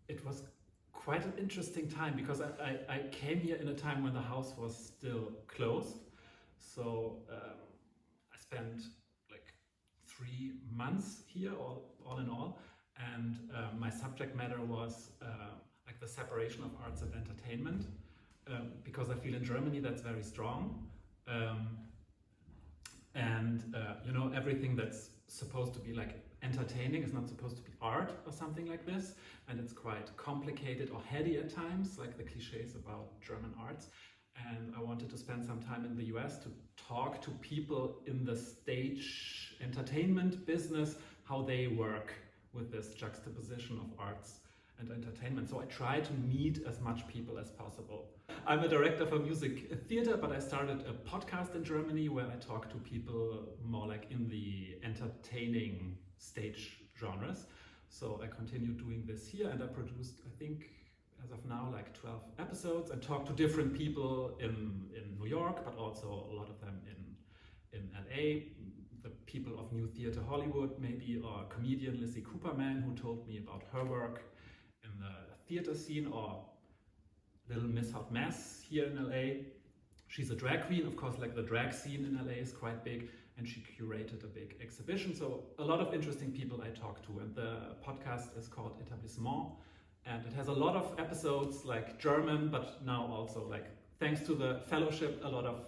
it was quite an interesting time because I came here in a time when the house was still closed. So I spent like 3 months here, all in all, and my subject matter was like the separation of arts and entertainment, because I feel in Germany that's very strong. You know, everything that's supposed to be like entertaining is not supposed to be art or something like this, and it's quite complicated or heady at times, like the cliches about German arts. And I wanted to spend some time in the US to talk to people in the stage entertainment business, how they work with this juxtaposition of arts and entertainment. So I try to meet as much people as possible. I'm a director for music theater, but I started a podcast in Germany where I talk to people more like in the entertaining stage genres. So I continue doing this here, and I produced, I think, as of now, like 12 episodes, and talk to different people in New York, but also a lot of them in LA. The people of New Theatre Hollywood, maybe, or comedian Lizzie Cooperman, who told me about her work in the theater scene, or Little Miss Hot Mess here in LA. She's a drag queen, of course, like the drag scene in LA is quite big, and she curated a big exhibition. So a lot of interesting people I talk to, and the podcast is called Etablissement, and it has a lot of episodes like German, but now also, like, thanks to the fellowship, a lot of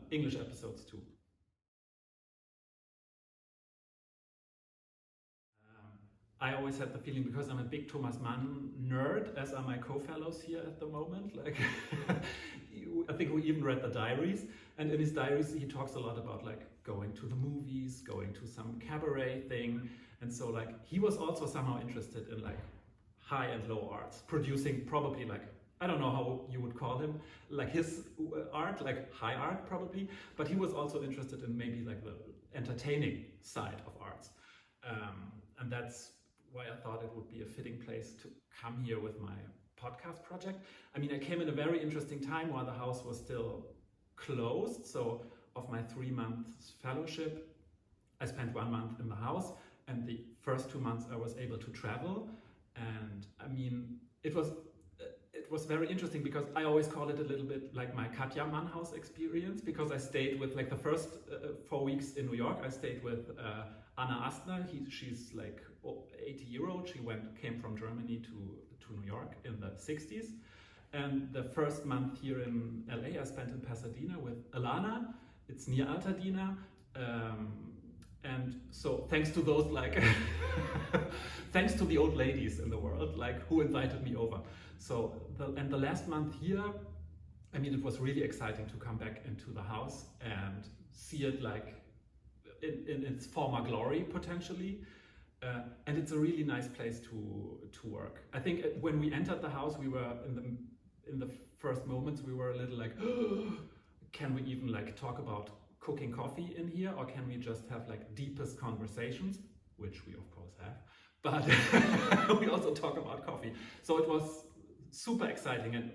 English episodes too. I always had the feeling, because I'm a big Thomas Mann nerd, as are my co-fellows here at the moment, like I think we even read the diaries, and in his diaries he talks a lot about like going to the movies, going to some cabaret thing, and so like he was also somehow interested in like high and low arts, producing probably like, I don't know how you would call him, like his art, like high art probably, but he was also interested in maybe like the entertaining side of arts. And that's why I thought it would be a fitting place to come here with my podcast project. I mean, I came in a very interesting time while the house was still closed. So of my 3 months fellowship, I spent 1 month in the house, and the first 2 months I was able to travel. And I mean, it was very interesting, because I always call it a little bit like my Katja Mann House experience, because I stayed with, like, the first 4 weeks in New York, I stayed with Anna Astner. She's like 80-year-old. She came from Germany to New York in the 60s. And the first month here in LA I spent in Pasadena with Alana. It's near Altadena. And so thanks to those, like, thanks to the old ladies in the world, like, who invited me over. So, the last month here, I mean, it was really exciting to come back into the house and see it like in its former glory, potentially. And it's a really nice place to work. I think when we entered the house, we were in the first moments, we were a little like, can we even like talk about cooking coffee in here, or can we just have like deepest conversations, which we of course have, but we also talk about coffee. So it was super exciting, and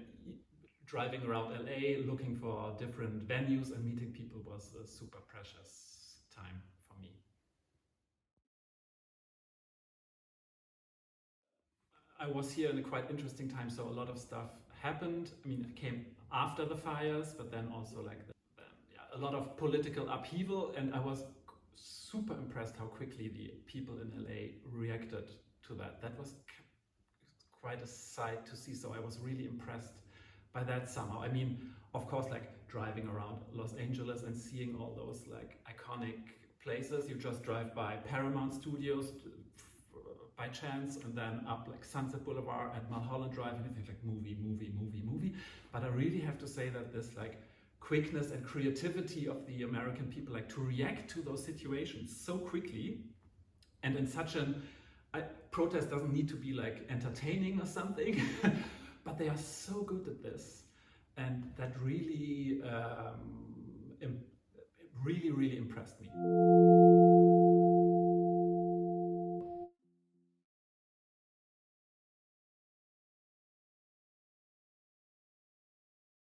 driving around LA looking for different venues and meeting people was a super precious time for me. I was here in a quite interesting time, so a lot of stuff happened. I mean, it came after the fires, but then also like a lot of political upheaval, and I was super impressed how quickly the people in LA reacted to that. That was quite a sight to see, so I was really impressed by that somehow. I mean, of course, like driving around Los Angeles and seeing all those like iconic places. You just drive by Paramount Studios by chance, and then up like Sunset Boulevard and Mulholland Drive, and you think like movie. But I really have to say that this like quickness and creativity of the American people, like to react to those situations so quickly, and in such an protest doesn't need to be like entertaining or something, but they are so good at this, and that really really impressed me.